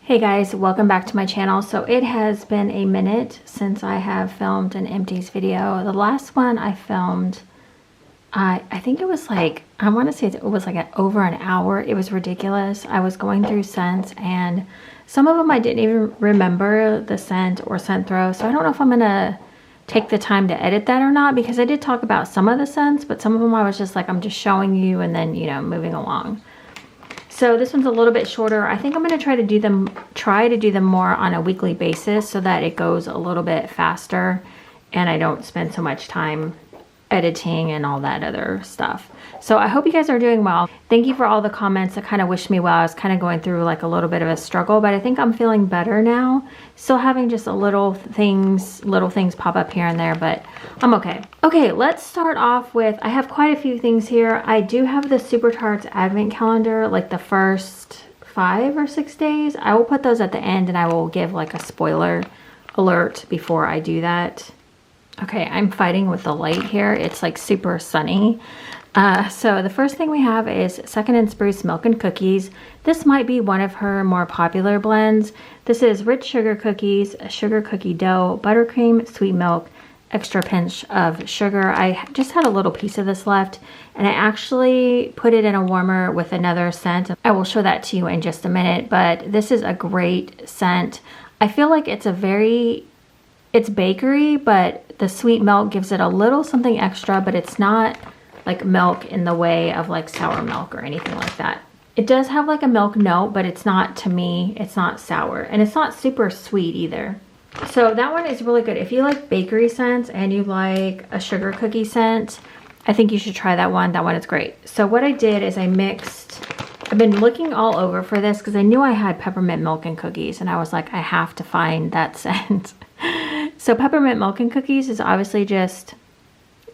Hey guys, welcome back to my channel. So it has been a minute since I have filmed an Empties video. The last one I filmed, I think it was like, I want to say it was like over an hour. It was ridiculous. I was going through scents and some of them I didn't even remember the scent or scent throw. So I don't know if I'm going to take the time to edit that or not, because I did talk about some of the scents, but some of them I was just like, I'm just showing you and then, you know, moving along. So this one's a little bit shorter. I think I'm going to try to do them more on a weekly basis so that it goes a little bit faster and I don't spend so much time editing and all that other stuff. So I hope you guys are doing well. Thank you for all the comments that kind of wished me well. I was kind of going through like a little bit of a struggle, but I think I'm feeling better now. Still having just a little things pop up here and there, but I'm okay. Okay, let's start off with, I have quite a few things here. I do have the Super Tarts advent calendar, like the first 5 or 6 days. I will put those at the end and I will give like a spoiler alert before I do that. Okay, I'm fighting with the light here. It's like super sunny. So the first thing we have is Second & Spruce Milk and Cookies. This might be one of her more popular blends. This is rich sugar cookies, a sugar cookie dough, buttercream, sweet milk, extra pinch of sugar. I just had a little piece of this left and I actually put it in a warmer with another scent. I will show that to you in just a minute, but this is a great scent. I feel like it's bakery, but the sweet milk gives it a little something extra, but it's not like milk in the way of like sour milk or anything like that. It does have like a milk note, but it's not, to me, it's not sour and it's not super sweet either. So that one is really good. If you like bakery scents and you like a sugar cookie scent, I think you should try that one. That one is great. So what I did is I've been looking all over for this because I knew I had peppermint milk and cookies and I was like, I have to find that scent. So peppermint milk and cookies is obviously just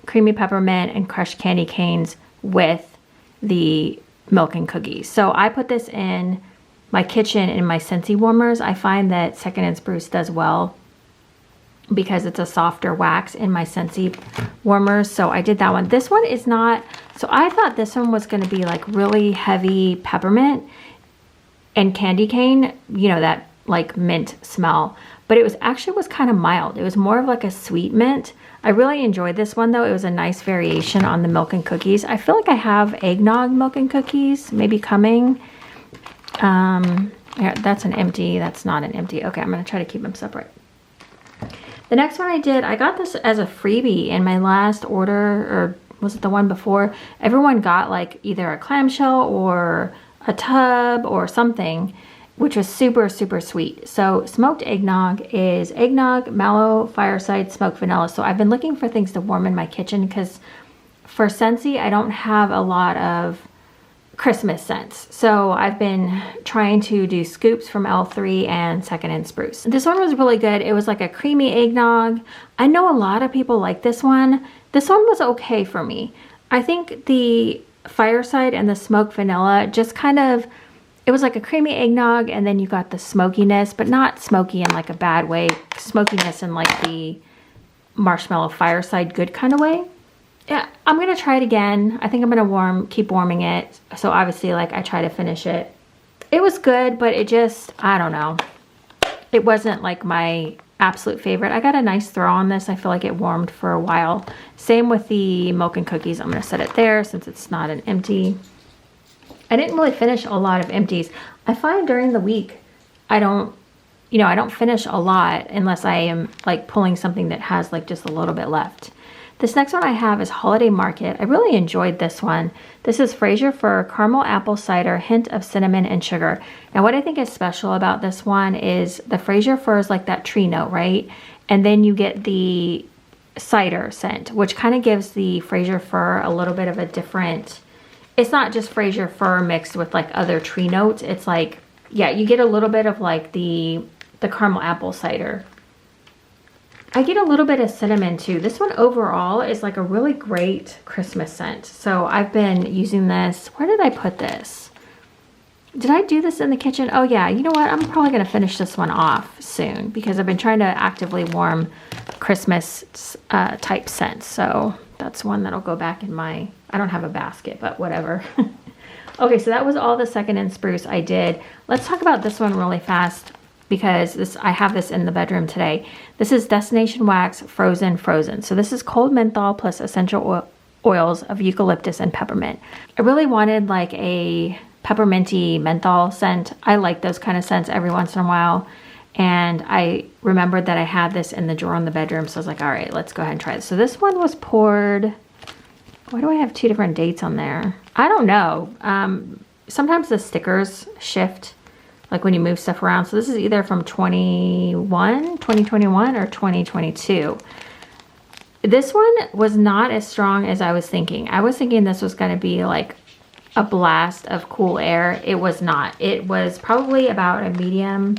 creamy peppermint and crushed candy canes with the milk and cookies. So I put this in my kitchen in my Scentsy Warmers. I find that Second & Spruce does well because it's a softer wax in my Scentsy Warmers. So I did that one. This one is not, so I thought this one was going to be like really heavy peppermint and candy cane, you know, that like mint smell, but it was kind of mild. It was more of like a sweet mint. I really enjoyed this one though. It was a nice variation on the milk and cookies. I feel like I have eggnog milk and cookies maybe coming. Yeah, that's an empty. That's not an empty. Okay, I'm going to try to keep them separate. The next one I got this as a freebie in my last order, or was it the one before? Everyone got like either a clamshell or a tub or something, which was super, super sweet. So smoked eggnog is eggnog, mallow, fireside, smoked vanilla. So I've been looking for things to warm in my kitchen because for Scentsy, I don't have a lot of Christmas scents. So I've been trying to do scoops from L3 and Second & Spruce. This one was really good. It was like a creamy eggnog. I know a lot of people like this one. This one was okay for me. I think the fireside and the smoked vanilla just kind of, it was like a creamy eggnog and then you got the smokiness, but not smoky in like a bad way. Smokiness in like the marshmallow fireside good kind of way. Yeah, I'm going to try it again. I think I'm going to keep warming it. So obviously like I try to finish it. It was good, but it just, I don't know. It wasn't like my absolute favorite. I got a nice throw on this. I feel like it warmed for a while. Same with the milk and cookies. I'm going to set it there since it's not an empty. I didn't really finish a lot of empties. I find during the week, I don't finish a lot unless I am like pulling something that has like just a little bit left. This next one I have is Holiday Market. I really enjoyed this one. This is Fraser Fir Caramel Apple Cider, hint of cinnamon and sugar. Now what I think is special about this one is the Fraser Fir is like that tree note, right? And then you get the cider scent, which kind of gives the Fraser Fir a little bit of a different, it's not just Fraser Fir mixed with like other tree notes. It's like, yeah, you get a little bit of like the caramel apple cider. I get a little bit of cinnamon too. This one overall is like a really great Christmas scent. So I've been using this. Where did I put this? Did I do this in the kitchen? Oh yeah, you know what? I'm probably going to finish this one off soon because I've been trying to actively warm Christmas type scents. So that's one that'll go back in my, I don't have a basket, but whatever. Okay, so that was all the second in Spruce I did. Let's talk about this one really fast because I have this in the bedroom today. This is Destination Wax Frozen. So this is cold menthol plus essential oils of eucalyptus and peppermint. I really wanted like a pepperminty menthol scent. I like those kind of scents every once in a while. And I remembered that I had this in the drawer in the bedroom. So I was like, all right, let's go ahead and try this. So this one was poured. Why do I have 2 different dates on there? I don't know. Sometimes the stickers shift, like when you move stuff around. So this is either from 2021 or 2022. This one was not as strong as I was thinking. I was thinking this was going to be like a blast of cool air. It was not. It was probably about a medium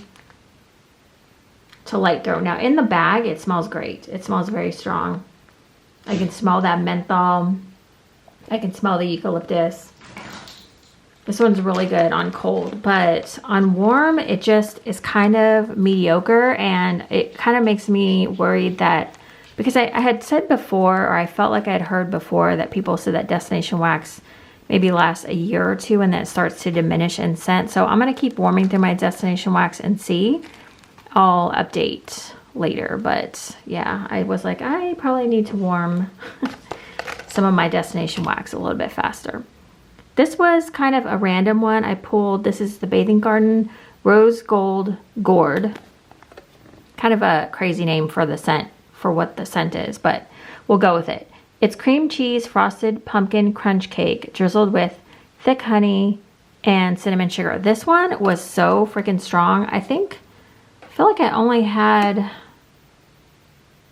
to light throw. Now in the bag, it smells great. It smells very strong. I can smell that menthol. I can smell the eucalyptus. This one's really good on cold, but on warm, it just is kind of mediocre, and it kind of makes me worried that, because I had said before, or I felt like I had heard before, that people said that Destination Wax maybe lasts a year or 2 and then it starts to diminish in scent. So I'm going to keep warming through my Destination Wax and see. I'll update later, but yeah, I was like, I probably need to warm some of my Destination Wax a little bit faster. This was kind of a random one. I pulled, this is the Bathing Garden Rose Gold Gourd. Kind of a crazy name for the scent, for what the scent is, but we'll go with it. It's cream cheese frosted pumpkin crunch cake drizzled with thick honey and cinnamon sugar. This one was so freaking strong. I feel like I only had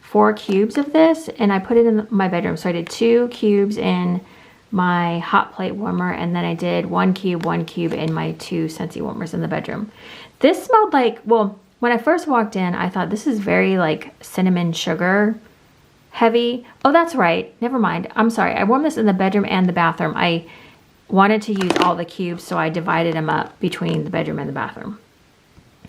4 cubes of this, and I put it in my bedroom. So I did 2 cubes in my hot plate warmer, and then I did 1 cube in my 2 Scentsy Warmers in the bedroom. This smelled like, well, when I first walked in, I thought this is very like cinnamon sugar heavy. Oh, that's right. Never mind. I'm sorry. I warmed this in the bedroom and the bathroom. I wanted to use all the cubes, so I divided them up between the bedroom and the bathroom.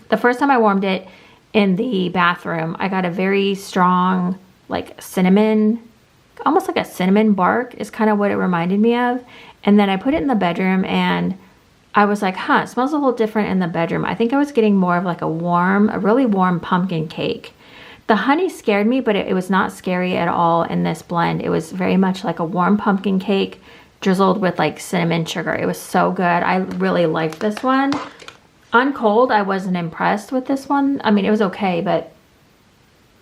The first time I warmed it in the bathroom, I got a very strong, like cinnamon, almost like a cinnamon bark is kind of what it reminded me of. And then I put it in the bedroom and I was like, huh, it smells a little different in the bedroom. I think I was getting more of like a really warm pumpkin cake. The honey scared me, but it was not scary at all in this blend. It was very much like a warm pumpkin cake drizzled with like cinnamon sugar. It was so good. I really liked this one. On cold, I wasn't impressed with this one. I mean, it was okay, but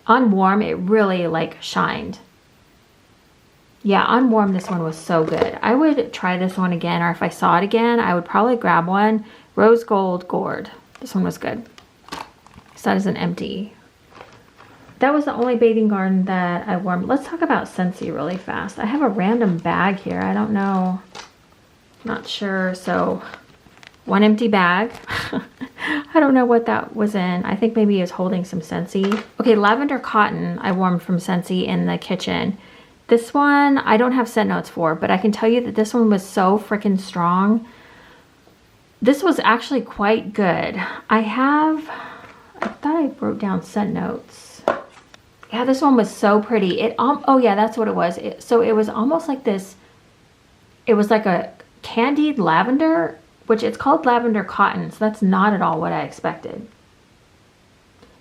on warm, it really like shined. Yeah, on warm, this one was so good. I would try this one again, or if I saw it again, I would probably grab one. Rose Gold Gourd. This one was good. So that is an empty. That was the only Bathing Garden that I warmed. Let's talk about Scentsy really fast. I have a random bag here. I don't know. Not sure. So 1 empty bag. I don't know what that was in. I think maybe it was holding some Scentsy. Okay, Lavender Cotton I warmed from Scentsy in the kitchen. This one I don't have scent notes for, but I can tell you that this one was so freaking strong. This was actually quite good. I thought I wrote down scent notes. Yeah, this one was so pretty. Oh yeah, that's what it was. So it was almost like this, it was like a candied lavender, which it's called Lavender Cotton. So that's not at all what I expected.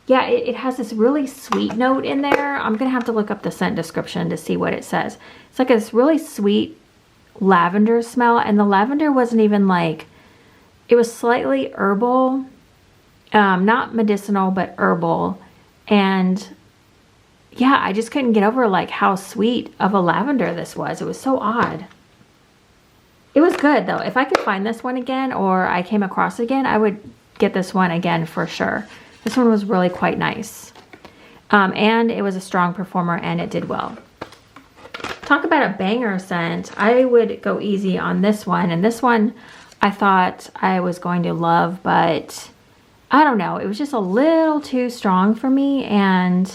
Yeah, it has this really sweet note in there. I'm going to have to look up the scent description to see what it says. It's like this really sweet lavender smell. And the lavender wasn't even like, it was slightly herbal. Not medicinal, but herbal. And yeah, I just couldn't get over like how sweet of a lavender this was. It was so odd. It was good though. If I could find this one again, or I came across it again, I would get this one again for sure. This one was really quite nice. And it was a strong performer and it did well. Talk about a banger scent. I would go easy on this one. And this one I thought I was going to love, but I don't know. It was just a little too strong for me. And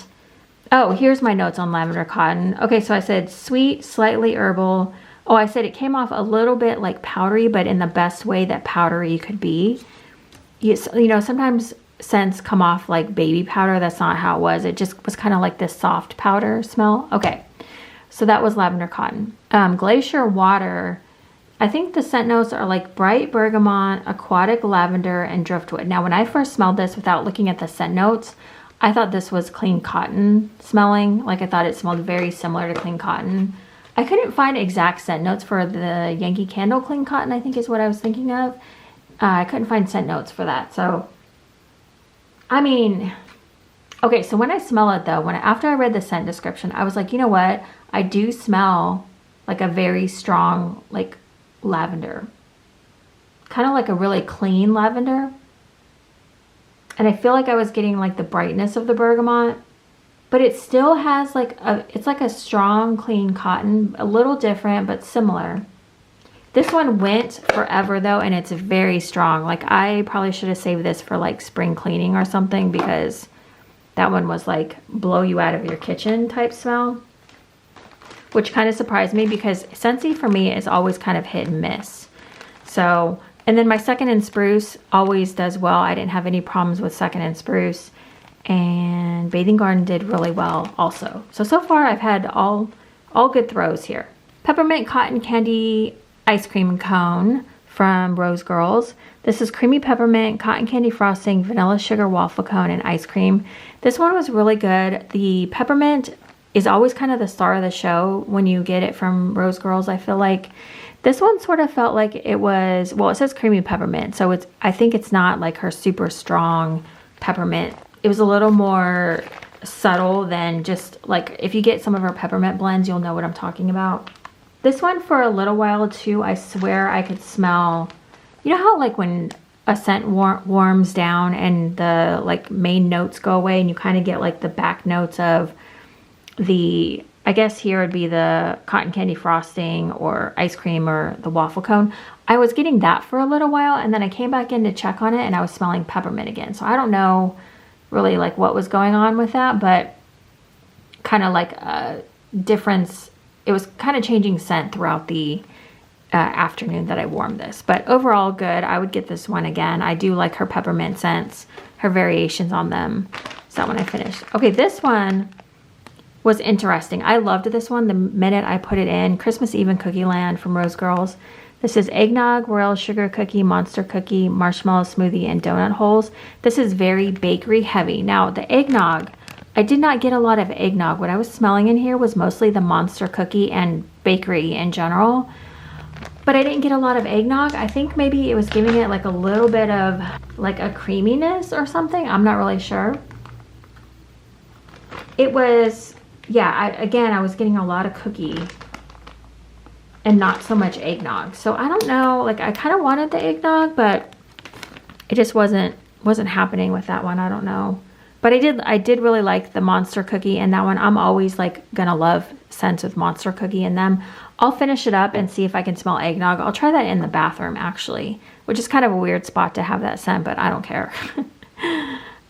oh, here's my notes on Lavender Cotton. Okay, so I said sweet, slightly herbal. Oh, I said it came off a little bit like powdery, but in the best way that powdery could be. You know, sometimes scents come off like baby powder. That's not how it was. It just was kind of like this soft powder smell. Okay, so that was Lavender Cotton. Glacier Water. I think the scent notes are like bright bergamot, aquatic lavender, and driftwood. Now, when I first smelled this without looking at the scent notes, I thought this was clean cotton smelling. Like I thought it smelled very similar to clean cotton. I couldn't find exact scent notes for the Yankee Candle clean cotton, I think is what I was thinking of. I couldn't find scent notes for that. So, I mean, okay, so when I smell it though, after I read the scent description, I was like, you know what? I do smell like a very strong, like lavender. Kind of like a really clean lavender. And I feel like I was getting like the brightness of the bergamot. But it still has like it's like a strong, clean cotton. A little different, but similar. This one went forever though, and it's very strong. Like I probably should have saved this for like spring cleaning or something, because that one was like blow you out of your kitchen type smell. Which kind of surprised me, because Scentsy for me is always kind of hit and miss. So, and then my Second and Spruce always does well. I didn't have any problems with Second and Spruce. And Bathing Garden did really well also. So far I've had all good throws here. Peppermint Cotton Candy Ice Cream Cone from Rosegirls. This is creamy peppermint, cotton candy frosting, vanilla sugar waffle cone, and ice cream. This one was really good. The peppermint is always kind of the star of the show when you get it from Rosegirls. I feel like this one sort of felt like it was, well, it says creamy peppermint, so I think it's not like her super strong peppermint. It was a little more subtle than just like, if you get some of her peppermint blends, you'll know what I'm talking about. This one for a little while too, I swear I could smell, you know how like when a scent warms down and the like main notes go away and you kind of get like the back notes of the, I guess here would be the cotton candy frosting or ice cream or the waffle cone. I was getting that for a little while, and then I came back in to check on it and I was smelling peppermint again. So I don't know really like what was going on with that, but kind of like a difference. It was kind of changing scent throughout the afternoon that I warmed this, but overall good. I would get this one again. I do like her peppermint scents, her variations on them. So that one I finished. Okay, this one was interesting. I loved this one the minute I put it in. Christmas Eve in Cookie Land from Rosegirls. This is eggnog, royal sugar cookie, monster cookie, marshmallow smoothie, and donut holes. This is very bakery heavy. Now, the eggnog, I did not get a lot of eggnog. What I was smelling in here was mostly the monster cookie and bakery in general. But I didn't get a lot of eggnog. I think maybe it was giving it like a little bit of like a creaminess or something. I'm not really sure. It was, yeah, again, I was getting a lot of cookie and not so much eggnog. So I don't know, like I kind of wanted the eggnog, but it just wasn't happening with that one. I don't know. But I did really like the monster cookie, and that one I'm always like gonna love scents with monster cookie in them. I'll finish it up and see if I can smell eggnog. I'll try that in the bathroom actually, which is kind of a weird spot to have that scent, but I don't care.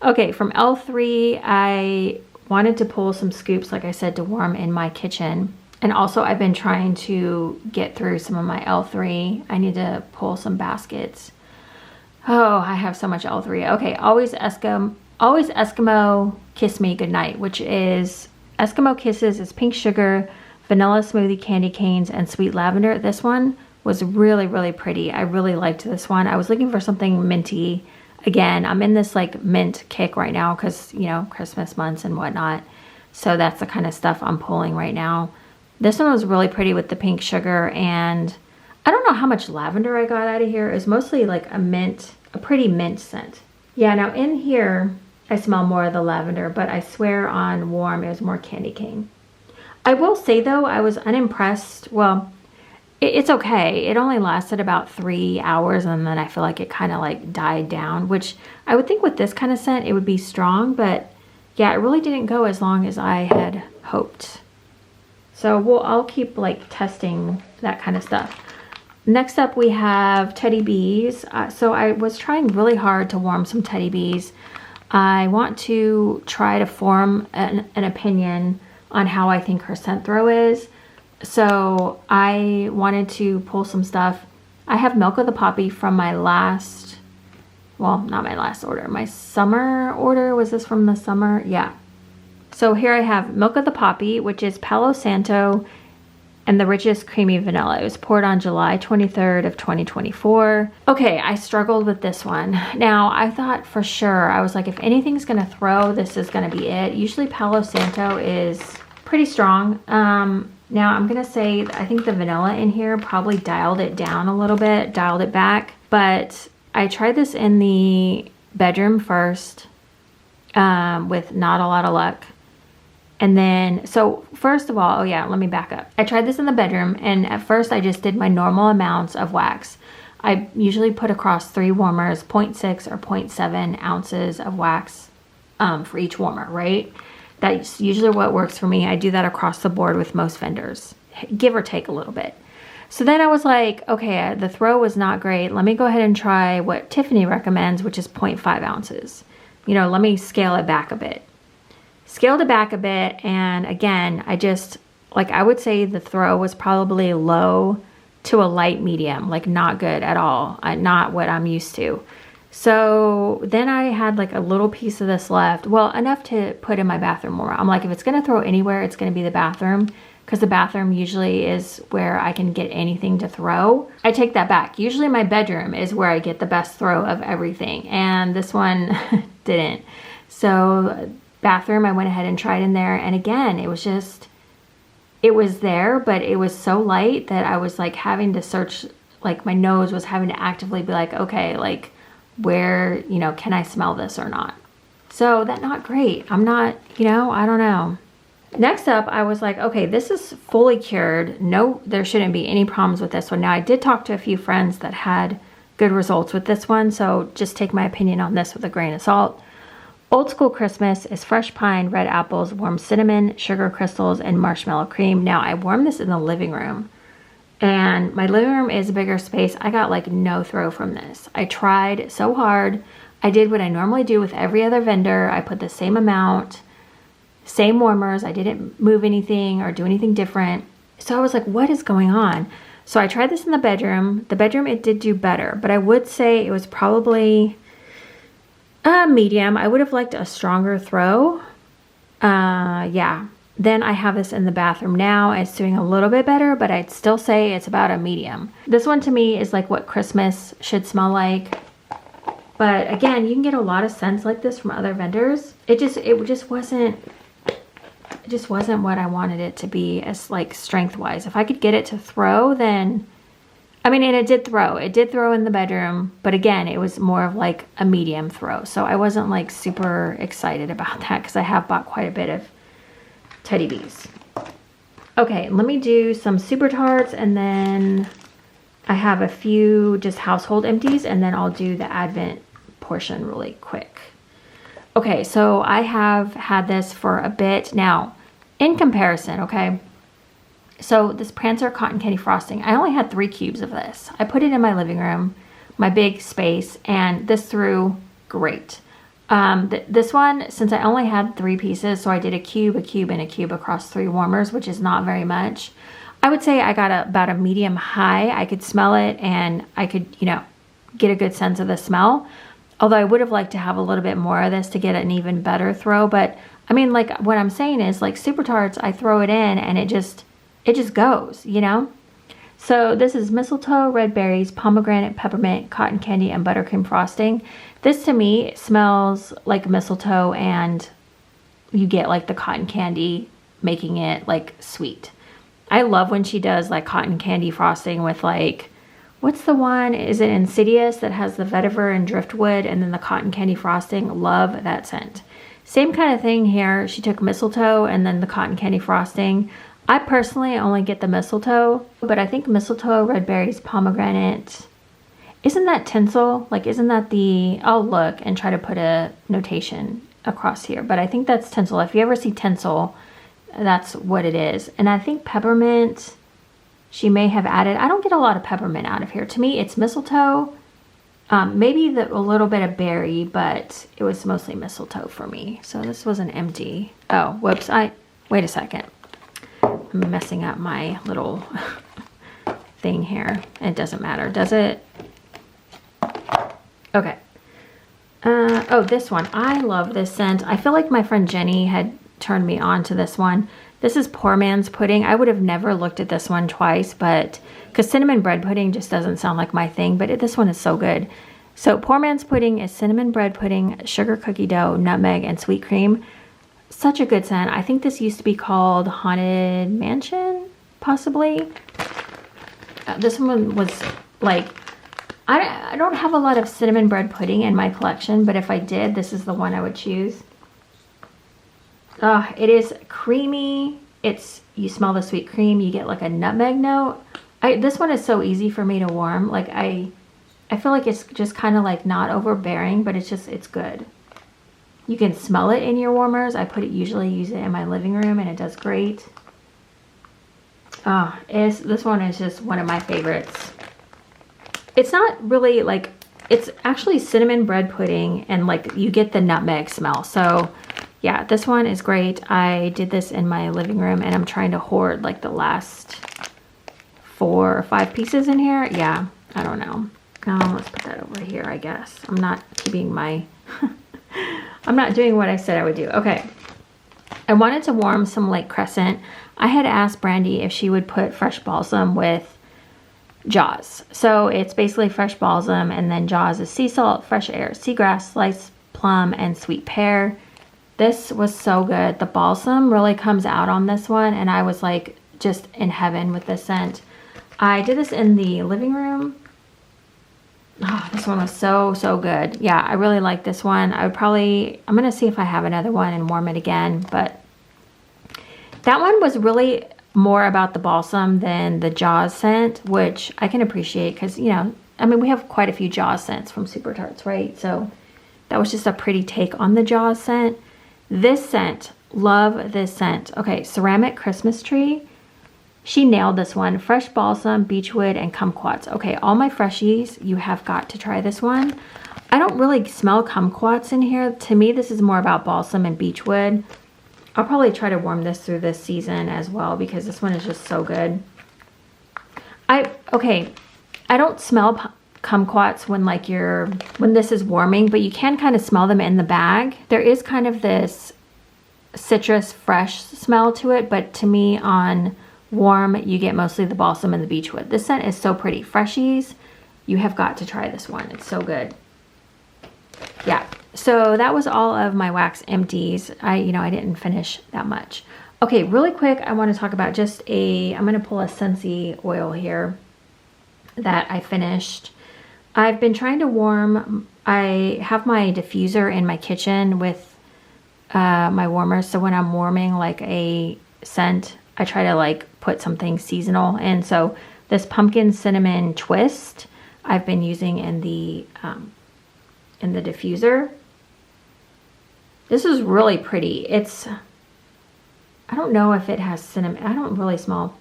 Okay, from L3, I wanted to pull some scoops, like I said, to warm in my kitchen. And also I've been trying to get through some of my L3. I need to pull some baskets. Oh, I have so much L3. Okay, Always Eskimo Kiss Me Goodnight, which is Eskimo Kisses is pink sugar, vanilla smoothie candy canes, and sweet lavender. This one was really, really pretty. I really liked this one. I was looking for something minty. Again, I'm in this like mint kick right now because, you know, Christmas months and whatnot. So that's the kind of stuff I'm pulling right now. This one was really pretty with the pink sugar, and I don't know how much lavender I got out of here. It was mostly like a pretty mint scent. Yeah, now in here, I smell more of the lavender, but I swear on warm, it was more candy cane. I will say though, I was unimpressed. Well, it's okay. It only lasted about 3 hours, and then I feel like it kind of like died down, which I would think with this kind of scent, it would be strong, but yeah, it really didn't go as long as I had hoped. So I'll keep like testing that kind of stuff. Next up we have Teddy Bees. So I was trying really hard to warm some Teddy Bees. I want to try to form an opinion on how I think her scent throw is. So I wanted to pull some stuff. I have Milk of the Poppy from my last, well, not my last order, my summer order. Was this from the summer? Yeah. So here I have Milk of the Poppy, which is Palo Santo, and the richest creamy vanilla. It was poured on July 23rd of 2024. Okay, I struggled with this one. Now, I thought for sure, I was like, if anything's gonna throw, this is gonna be it. Usually Palo Santo is pretty strong. Now I'm gonna say, I think the vanilla in here probably dialed it down a little bit, dialed it back, but I tried this in the bedroom first with not a lot of luck. And then, so first of all, oh yeah, let me back up. I tried this in the bedroom, and at first I just did my normal amounts of wax. I usually put across 3 warmers, 0.6 or 0.7 ounces of wax for each warmer, right? That's usually what works for me. I do that across the board with most vendors, give or take a little bit. So then I was like, okay, the throw was not great. Let me go ahead and try what Tiffany recommends, which is 0.5 ounces. You know, let me scale it back a bit. Scaled it back a bit, and again, I just, like, I would say the throw was probably low to a light medium, like not good at all, not what I'm used to. So then I had like a little piece of this left, well, enough to put in my bathroom warmer. I'm like, if it's gonna throw anywhere, it's gonna be the bathroom, because the bathroom usually is where I can get anything to throw. I take that back. Usually my bedroom is where I get the best throw of everything, and this one didn't. So bathroom, I went ahead and tried in there, and again, it was just, it was there, but it was so light that I was like having to search, like my nose was having to actively be like, okay, like where, you know, can I smell this or not? So that's not great. I'm not, you know, I don't know. Next up, I was like, okay, this is fully cured. No, there shouldn't be any problems with this one. Now, I did talk to a few friends that had good results with this one, so just take my opinion on this with a grain of salt. Old School Christmas is fresh pine, red apples, warm cinnamon, sugar crystals, and marshmallow cream. Now, I warmed this in the living room, and my living room is a bigger space. I got like no throw from this. I tried so hard. I did what I normally do with every other vendor. I put the same amount, same warmers. I didn't move anything or do anything different. So I was like, what is going on? So I tried this in the bedroom. The bedroom, it did do better, but I would say it was probably medium. I would have liked a stronger throw. Yeah. Then I have this in the bathroom now. It's doing a little bit better, but I'd still say it's about a medium. This one to me is like what Christmas should smell like. But again, you can get a lot of scents like this from other vendors. It just wasn't what I wanted it to be as like strength wise. If I could get it to throw, then I mean, and it did throw in the bedroom, but again, it was more of like a medium throw. So I wasn't like super excited about that because I have bought quite a bit of Teddy Bees. Okay, let me do some Super Tarts, and then I have a few just household empties, and then I'll do the Advent portion really quick. Okay, so I have had this for a bit now. In comparison, okay, so this Prancer Cotton Candy Frosting, I only had 3 cubes of this. I put it in my living room, my big space, and this threw great. This one, since I only had 3 pieces, so I did a cube, and a cube across 3 warmers, which is not very much. I would say I got about a medium high. I could smell it, and I could, you know, get a good sense of the smell. Although I would have liked to have a little bit more of this to get an even better throw. But I mean, like what I'm saying is like Super Tarts, I throw it in and it just goes, you know? So this is mistletoe, red berries, pomegranate, peppermint, cotton candy, and buttercream frosting. This to me smells like mistletoe, and you get like the cotton candy, making it like sweet. I love when she does like cotton candy frosting with like, what's the one? Is it Insidious that has the vetiver and driftwood and then the cotton candy frosting? Love that scent. Same kind of thing here. She took mistletoe and then the cotton candy frosting. I personally only get the mistletoe, but I think mistletoe, red berries, pomegranate. Isn't that tinsel? Like, isn't that the, I'll look and try to put a notation across here, but I think that's tinsel. If you ever see tinsel, that's what it is. And I think peppermint, she may have added, I don't get a lot of peppermint out of here. To me, it's mistletoe, maybe a little bit of berry, but it was mostly mistletoe for me. So this was an empty. Oh, whoops, wait a second. I'm messing up my little thing here. It doesn't matter, does it? Okay. Oh, this one. I love this scent. I feel like my friend Jenny had turned me on to this one. This is poor man's pudding. I would have never looked at this one twice, but because cinnamon bread pudding just doesn't sound like my thing, but this one is so good. So poor man's pudding is cinnamon bread pudding, sugar cookie dough, nutmeg, and sweet cream. Such a good scent. I think this used to be called Haunted Mansion, possibly. This one was like, I don't have a lot of cinnamon bread pudding in my collection, but if I did, this is the one I would choose. It is creamy. You smell the sweet cream. You get like a nutmeg note. This one is so easy for me to warm. Like I feel like it's just kind of like not overbearing, but it's good. You can smell it in your warmers. I usually use it in my living room, and it does great. This one is just one of my favorites. It's not really like, it's actually cinnamon bread pudding, and like you get the nutmeg smell. So yeah, this one is great. I did this in my living room, and I'm trying to hoard like the last 4 or 5 pieces in here. Yeah, I don't know. Let's put that over here, I guess. I'm not keeping my, I'm not doing what I said I would do. Okay. I wanted to warm some Lake Crescent. I had asked Brandy if she would put fresh balsam with Jaws. So it's basically fresh balsam, and then Jaws is sea salt, fresh air, seagrass, sliced plum, and sweet pear. This was so good. The balsam really comes out on this one, and I was like just in heaven with this scent. I did this in the living room. Oh, this one was so good. Yeah, I really like this one. I'm gonna see if I have another one and warm it again, but that one was really more about the balsam than the Jaws scent, which I can appreciate because, you know, I mean, we have quite a few Jaws scents from Super Tarts, right? So that was just a pretty take on the Jaws scent. This scent, love this scent. Okay, ceramic Christmas tree. She nailed this one. Fresh balsam, beechwood, and kumquats. Okay, all my freshies, you have got to try this one. I don't really smell kumquats in here. To me, this is more about balsam and beechwood. I'll probably try to warm this through this season as well because this one is just so good. I don't smell kumquats when this is warming, but you can kind of smell them in the bag. There is kind of this citrus fresh smell to it, but to me on warm, you get mostly the balsam and the beechwood. This scent is so pretty. Freshies, you have got to try this one. It's so good. Yeah, so that was all of my wax empties. I didn't finish that much. Okay, really quick, I want to talk about I'm going to pull a Scentsy oil here that I finished. I've been trying to warm, I have my diffuser in my kitchen with my warmers. So when I'm warming like a scent, I try to like put something seasonal. And so this pumpkin cinnamon twist I've been using in the diffuser. This is really pretty. I don't know if it has cinnamon. I don't really smell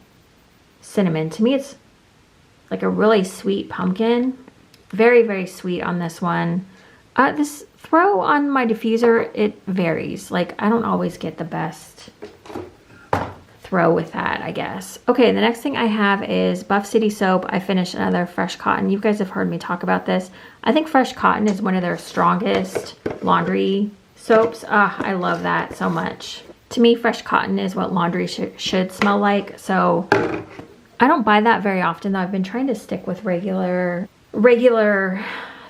cinnamon. To me, it's like a really sweet pumpkin. Very sweet on this one. This throw on my diffuser, it varies. Like I don't always get the best throw with that, I guess. Okay, the next thing I have is Buff City soap. I finished another Fresh Cotton. You guys have heard me talk about this. I think Fresh Cotton is one of their strongest laundry soaps. I love that so much. To me, Fresh Cotton is what laundry should smell like. So I don't buy that very often though. I've been trying to stick with regular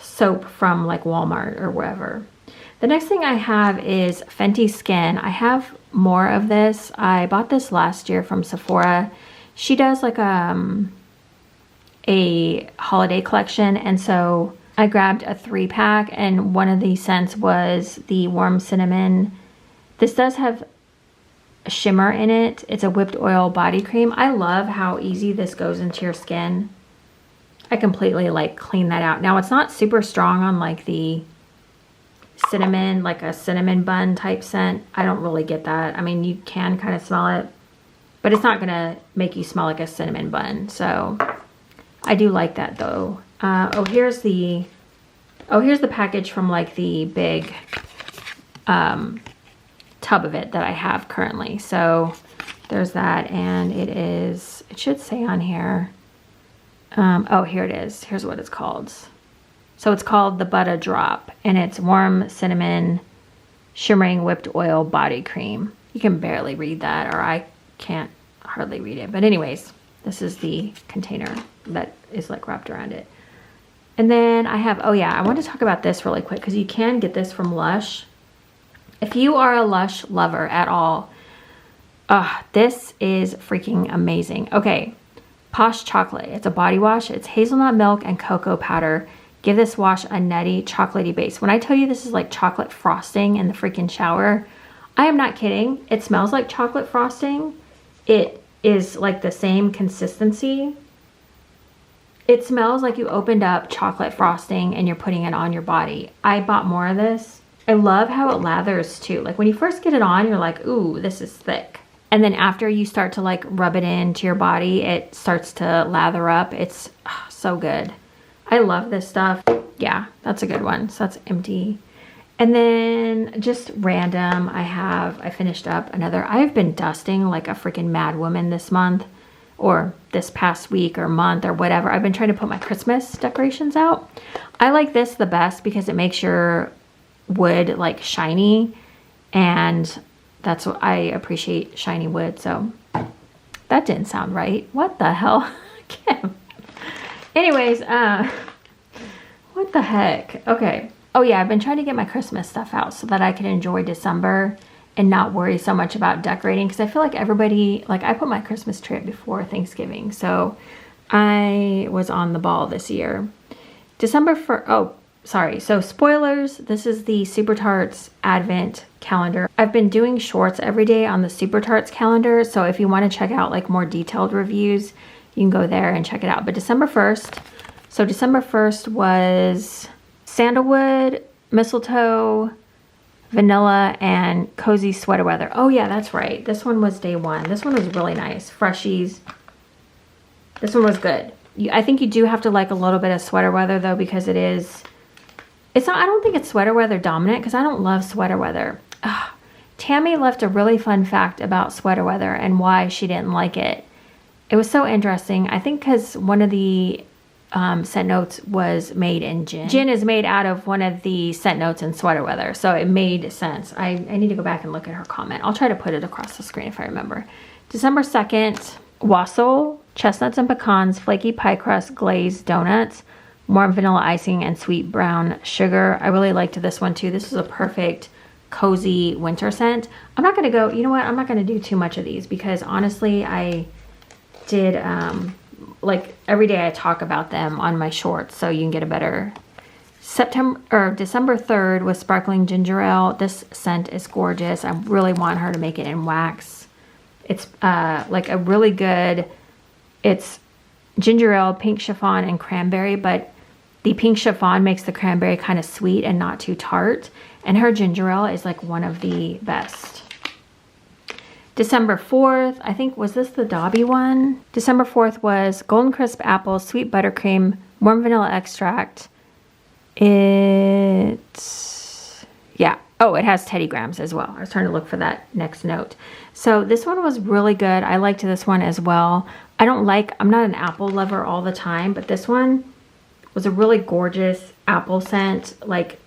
soap from like Walmart or wherever. The next thing I have is Fenty Skin. I have more of this. I bought this last year from Sephora. She does like a holiday collection, and so I grabbed a 3-pack, and one of the scents was the warm cinnamon. This does have a shimmer in it. It's a whipped oil body cream. I love how easy this goes into your skin. I completely like clean that out. Now it's not super strong on like the cinnamon, like a cinnamon bun type scent. I don't really get that. I mean, you can kind of smell it, but it's not gonna make you smell like a cinnamon bun. So I do like that though. Here's the package from like the big tub of it that I have currently. So there's that, and it should say on here. Oh, here it is. Here's what it's called. So it's called the Butter Drop, and it's warm cinnamon shimmering whipped oil body cream. You can barely read that, or I can't hardly read it. But anyways, this is the container that is like wrapped around it. And then I have, oh yeah, I want to talk about this really quick because you can get this from Lush. If you are a Lush lover at all, this is freaking amazing. Okay, Posh Chocolate. It's a body wash. It's hazelnut milk and cocoa powder. Give this wash a nutty, chocolatey base. When I tell you this is like chocolate frosting in the freaking shower, I am not kidding. It smells like chocolate frosting. It is like the same consistency. It smells like you opened up chocolate frosting and you're putting it on your body. I bought more of this. I love how it lathers too. Like when you first get it on, you're like, ooh, this is thick. And then after you start to like rub it into your body, it starts to lather up. It's so good. I love this stuff. Yeah, that's a good one. So that's Empty. And then just random, I finished up another. I've been dusting like a freaking mad woman this month, or this past week or month or whatever. I've been trying to put my Christmas decorations out. I like this the best because it makes your wood like shiny, and that's what I appreciate, shiny wood. So that didn't sound right. What the hell? Kim. Anyways, what the heck? Okay. Oh yeah, I've been trying to get my Christmas stuff out so that I can enjoy December and not worry so much about decorating, because I feel like everybody, like I put my Christmas tree up before Thanksgiving, so I was on the ball this year. December for, oh, sorry. So spoilers, this is the Super Tarts Advent calendar. I've been doing shorts every day on the Super Tarts calendar, so if you want to check out like more detailed reviews, you can go there and check it out. But December 1st, so December 1st was sandalwood, mistletoe, vanilla, and cozy sweater weather. Oh yeah, that's right. This one was day one. This one was really nice. Freshies. This one was good. I think you do have to like a little bit of sweater weather though, because it's not, I don't think it's sweater weather dominant, because I don't love sweater weather. Ugh. Tammy left a really fun fact about sweater weather and why she didn't like it. It was so interesting. I think because one of the scent notes was made in gin. Gin is made out of one of the scent notes in sweater weather, so it made sense. I need to go back and look at her comment. I'll try to put it across the screen if I remember. December 2nd, wassail, chestnuts and pecans, flaky pie crust, glazed donuts, warm vanilla icing, and sweet brown sugar. I really liked this one too. This is a perfect cozy winter scent. I'm not gonna go, you know what, I'm not gonna do too much of these because honestly I did like every day I talk about them on my shorts, so you can get a better. December 3rd was sparkling ginger ale. This scent is gorgeous. I really want her to make it in wax. It's like a really good, it's ginger ale, pink chiffon, and cranberry, but the pink chiffon makes the cranberry kind of sweet and not too tart, and her ginger ale is like one of the best. December 4th, I think, was this the Dobby one? December 4th was Golden Crisp Apple, Sweet Buttercream, Warm Vanilla Extract. Yeah. Oh, it has Teddy Grahams as well. I was trying to look for that next note. So this one was really good. I liked this one as well. I'm not an apple lover all the time, but this one was a really gorgeous apple scent. Like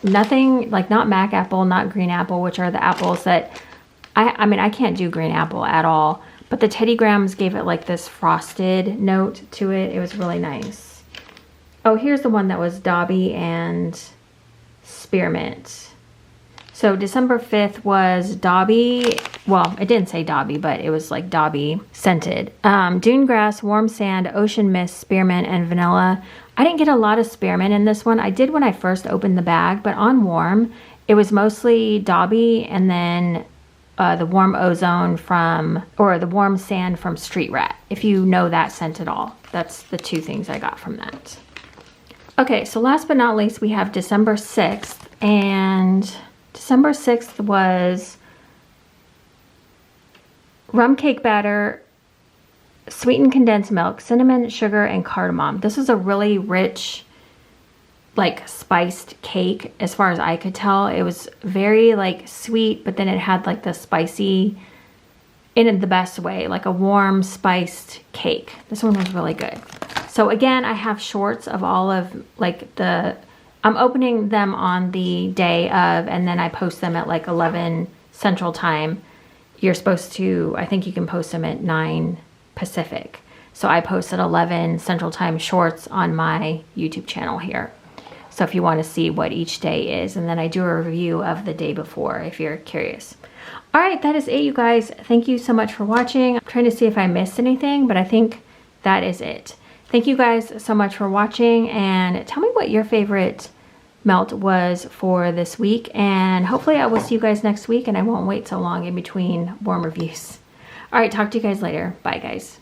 nothing, like not Mac apple, not green apple, which are the apples that I mean, I can't do green apple at all, but the Teddy Grahams gave it like this frosted note to it. It was really nice. Oh, here's the one that was Dobby and Spearmint. So December 5th was Dobby. Well, it didn't say Dobby, but it was like Dobby scented. Dune Grass, Warm Sand, Ocean Mist, Spearmint, and Vanilla. I didn't get a lot of Spearmint in this one. I did when I first opened the bag, but on Warm, it was mostly Dobby and then the Warm Ozone the Warm Sand from Street Rat. If you know that scent at all, that's the two things I got from that. Okay, so last but not least, we have December 6th, and December 6th was rum cake batter, sweetened condensed milk, cinnamon, sugar, and cardamom. This is a really rich, like spiced cake as far as I could tell. It was very like sweet, but then it had like the spicy in the best way, like a warm spiced cake. This one was really good. So again, I have shorts of all of like I'm opening them on the day of, and then I post them at like 11 Central Time. you're supposed to, I think you can post them at 9 Pacific. So I post at 11 Central Time shorts on my YouTube channel here. So if you want to see what each day is, and then I do a review of the day before if you're curious. All right, that is it, you guys. Thank you so much for watching. I'm trying to see if I missed anything, but I think that is it. Thank you guys so much for watching, and tell me what your favorite melt was for this week, and hopefully I will see you guys next week and I won't wait so long in between warm reviews. All right, talk to you guys later. Bye, guys.